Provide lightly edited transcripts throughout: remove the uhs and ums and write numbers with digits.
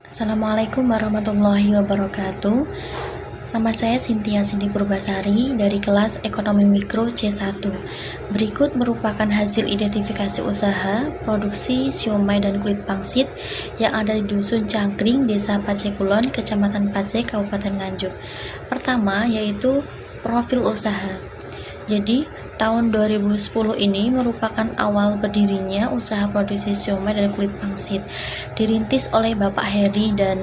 Assalamualaikum warahmatullahi wabarakatuh. Nama saya Cynthia Cindy Purbasari dari kelas Ekonomi Mikro C1. Berikut merupakan hasil identifikasi usaha produksi siomay dan kulit pangsit yang ada di Dusun Cangkring, Desa Pacekulon, Kecamatan Pace, Kabupaten Nganjuk. Pertama yaitu profil usaha. Jadi tahun 2010 ini merupakan awal berdirinya usaha produksi siomay dan kulit pangsit. Dirintis oleh Bapak Heri dan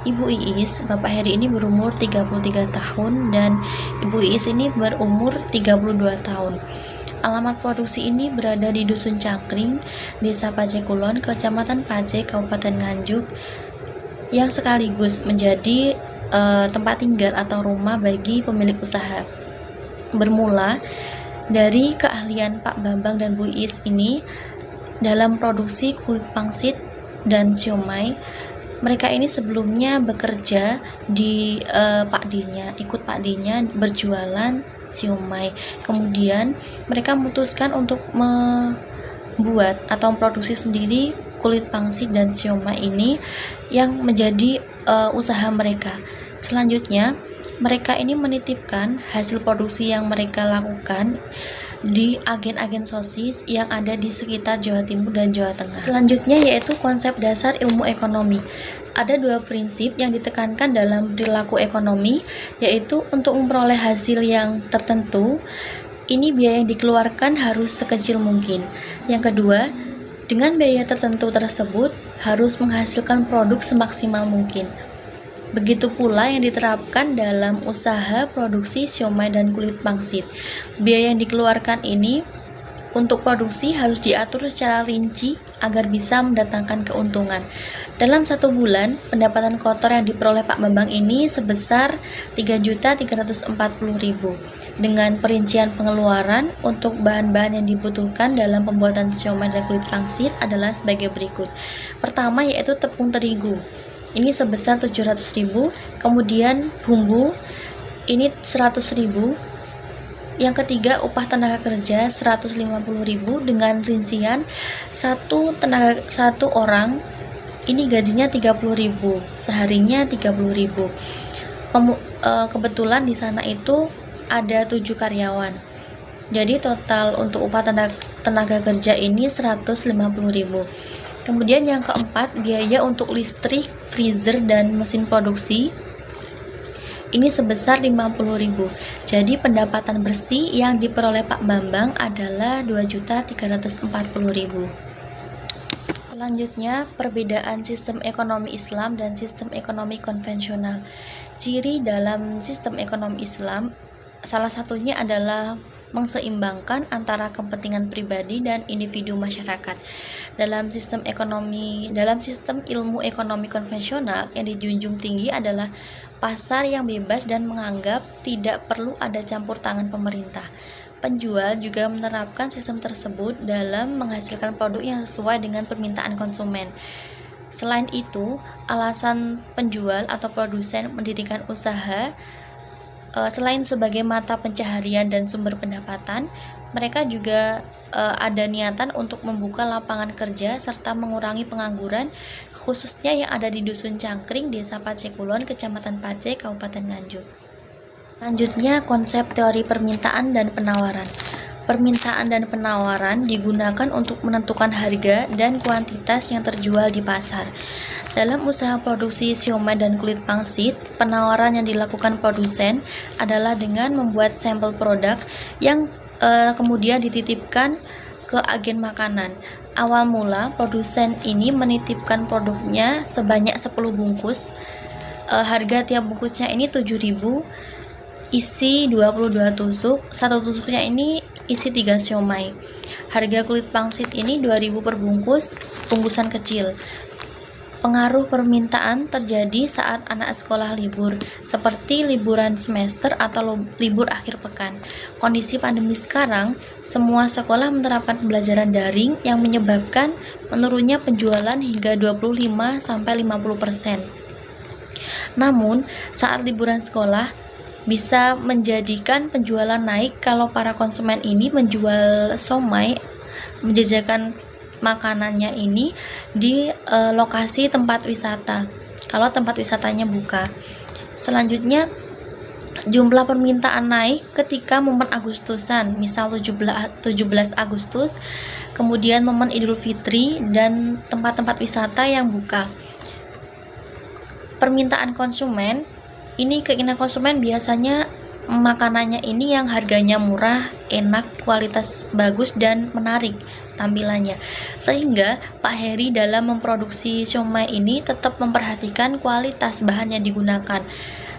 Ibu Iis. Bapak Heri ini berumur 33 tahun dan Ibu Iis ini berumur 32 tahun. Alamat produksi ini berada di Dusun Cangkring, Desa Pacekulon, Kecamatan Pace, Kabupaten Nganjuk, yang sekaligus menjadi tempat tinggal atau rumah bagi pemilik usaha. Bermula dari keahlian Pak Bambang dan Bu Iis ini dalam produksi kulit pangsit dan siomay. Mereka ini sebelumnya bekerja di Pak D-nya, ikut Pak D-nya berjualan siomay. Kemudian mereka memutuskan untuk membuat atau memproduksi sendiri kulit pangsit dan siomay ini yang menjadi usaha mereka. Selanjutnya mereka ini menitipkan hasil produksi yang mereka lakukan di agen-agen sosis yang ada di sekitar Jawa Timur dan Jawa Tengah. Selanjutnya yaitu konsep dasar ilmu ekonomi. Ada dua prinsip yang ditekankan dalam perilaku ekonomi, yaitu untuk memperoleh hasil yang tertentu, ini biaya yang dikeluarkan harus sekecil mungkin. Yang kedua, dengan biaya tertentu tersebut harus menghasilkan produk semaksimal mungkin. Begitu pula yang diterapkan dalam usaha produksi siomay dan kulit pangsit. Biaya yang dikeluarkan ini untuk produksi harus diatur secara rinci agar bisa mendatangkan keuntungan. Dalam 1 bulan, pendapatan kotor yang diperoleh Pak Bambang ini sebesar 3.340.000. Dengan perincian pengeluaran untuk bahan-bahan yang dibutuhkan dalam pembuatan siomay dan kulit pangsit adalah sebagai berikut. Pertama yaitu tepung terigu. Ini sebesar 700.000, kemudian bumbu ini 100.000. Yang ketiga upah tenaga kerja 150.000 dengan rincian satu orang ini gajinya 30.000, seharinya 30.000. Kebetulan di sana itu ada 7 karyawan. Jadi total untuk upah tenaga kerja ini 150.000. Kemudian yang keempat, biaya untuk listrik, freezer, dan mesin produksi ini sebesar 50.000. Jadi pendapatan bersih yang diperoleh Pak Bambang adalah 2.340.000. Selanjutnya, perbedaan sistem ekonomi Islam dan sistem ekonomi konvensional. Ciri dalam sistem ekonomi Islam salah satunya adalah mengseimbangkan antara kepentingan pribadi dan individu masyarakat. Dalam sistem ilmu ekonomi konvensional yang dijunjung tinggi adalah pasar yang bebas dan menganggap tidak perlu ada campur tangan pemerintah. Penjual juga menerapkan sistem tersebut dalam menghasilkan produk yang sesuai dengan permintaan konsumen. Selain itu, alasan penjual atau produsen mendirikan usaha selain sebagai mata pencaharian dan sumber pendapatan, mereka juga ada niatan untuk membuka lapangan kerja serta mengurangi pengangguran, khususnya yang ada di Dusun Cangkring, Desa Pacekulon, Kecamatan Pace, Kabupaten Nganjuk. Selanjutnya, konsep teori permintaan dan penawaran. Permintaan dan penawaran digunakan untuk menentukan harga dan kuantitas yang terjual di pasar. Dalam usaha produksi siomay dan kulit pangsit, penawaran yang dilakukan produsen adalah dengan membuat sampel produk yang kemudian dititipkan ke agen makanan. Awal mula, produsen ini menitipkan produknya sebanyak 10 bungkus. Harga tiap bungkusnya ini 7.000, isi 22 tusuk, satu tusuknya ini isi 3 siomay. Harga kulit pangsit ini 2.000 per bungkus, bungkusan kecil. Pengaruh permintaan terjadi saat anak sekolah libur, seperti liburan semester atau libur akhir pekan. Kondisi pandemi sekarang, semua sekolah menerapkan pembelajaran daring yang menyebabkan menurunnya penjualan hingga 25-50%. Namun, saat liburan sekolah, bisa menjadikan penjualan naik kalau para konsumen ini menjual siomay, menjajakan makanannya ini di lokasi tempat wisata. kalau tempat wisatanya buka. Selanjutnya, jumlah permintaan naik ketika momen Agustusan, misal 17 Agustus, kemudian momen Idul Fitri, dan tempat-tempat wisata yang buka. Permintaan konsumen, ini keinginan konsumen biasanya makanannya ini yang harganya murah, enak, kualitas bagus, dan menarik tampilannya. Sehingga Pak Heri dalam memproduksi siomay ini tetap memperhatikan kualitas bahan yang digunakan,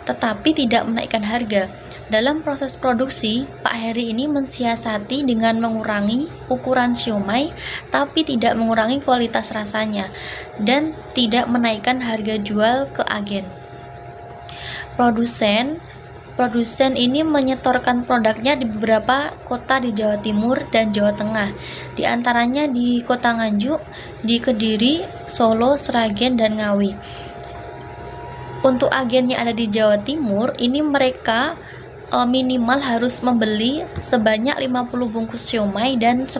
tetapi tidak menaikkan harga. Dalam proses produksi, Pak Heri ini mensiasati dengan mengurangi ukuran siomay, tapi tidak mengurangi kualitas rasanya, dan tidak menaikkan harga jual ke agen. Produsen ini menyetorkan produknya di beberapa kota di Jawa Timur dan Jawa Tengah, di antaranya di Kota Nganjuk, di Kediri, Solo, Sragen, dan Ngawi. Untuk agen yang ada di Jawa Timur, ini mereka minimal harus membeli sebanyak 50 bungkus siomay dan 10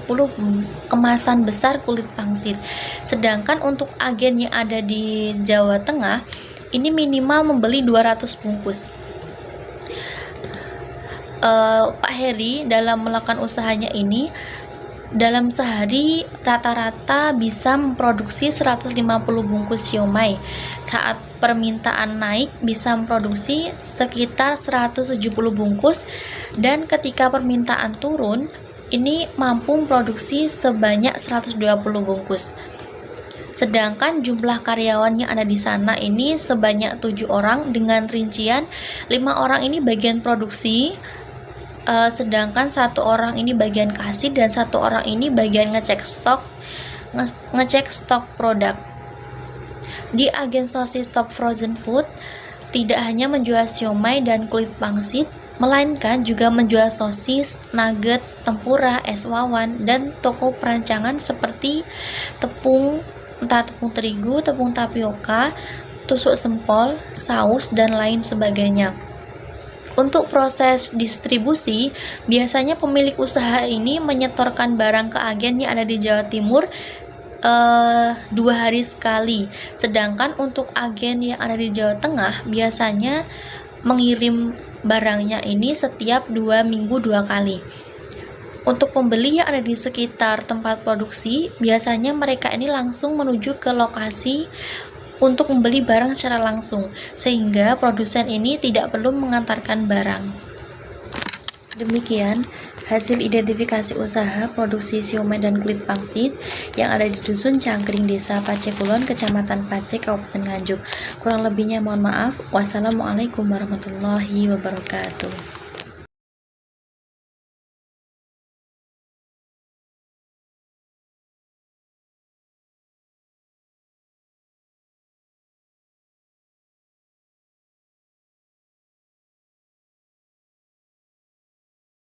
kemasan besar kulit pangsit. Sedangkan untuk agen yang ada di Jawa Tengah, ini minimal membeli 200 bungkus. Pak Heri dalam melakukan usahanya ini, dalam sehari rata-rata bisa memproduksi 150 bungkus siomay. Saat permintaan naik bisa memproduksi sekitar 170 bungkus, dan ketika permintaan turun ini mampu memproduksi sebanyak 120 bungkus. Sedangkan jumlah karyawan yang ada di sana ini sebanyak 7 orang dengan rincian 5 orang ini bagian produksi, sedangkan 1 orang ini bagian kasir, dan 1 orang ini bagian ngecek stok produk. Di agen sosis Top Frozen Food tidak hanya menjual siomay dan kulit pangsit, melainkan juga menjual sosis, nugget, tempura, es wawan, dan toko perancangan seperti tepung, entah tepung terigu, tepung tapioka, tusuk sempol, saus, dan lain sebagainya. Untuk proses distribusi, biasanya pemilik usaha ini menyetorkan barang ke agen yang ada di Jawa Timur 2 hari sekali. Sedangkan untuk agen yang ada di Jawa Tengah biasanya mengirim barangnya ini setiap 2 minggu 2 kali. Untuk pembeli yang ada di sekitar tempat produksi, biasanya mereka ini langsung menuju ke lokasi untuk membeli barang secara langsung, sehingga produsen ini tidak perlu mengantarkan barang. Demikian hasil identifikasi usaha produksi siomay dan kulit pangsit yang ada di Dusun Cangkring, Desa Pacekulon, Kecamatan Pace, Kabupaten Nganjuk. Kurang lebihnya mohon maaf. Wassalamualaikum warahmatullahi wabarakatuh.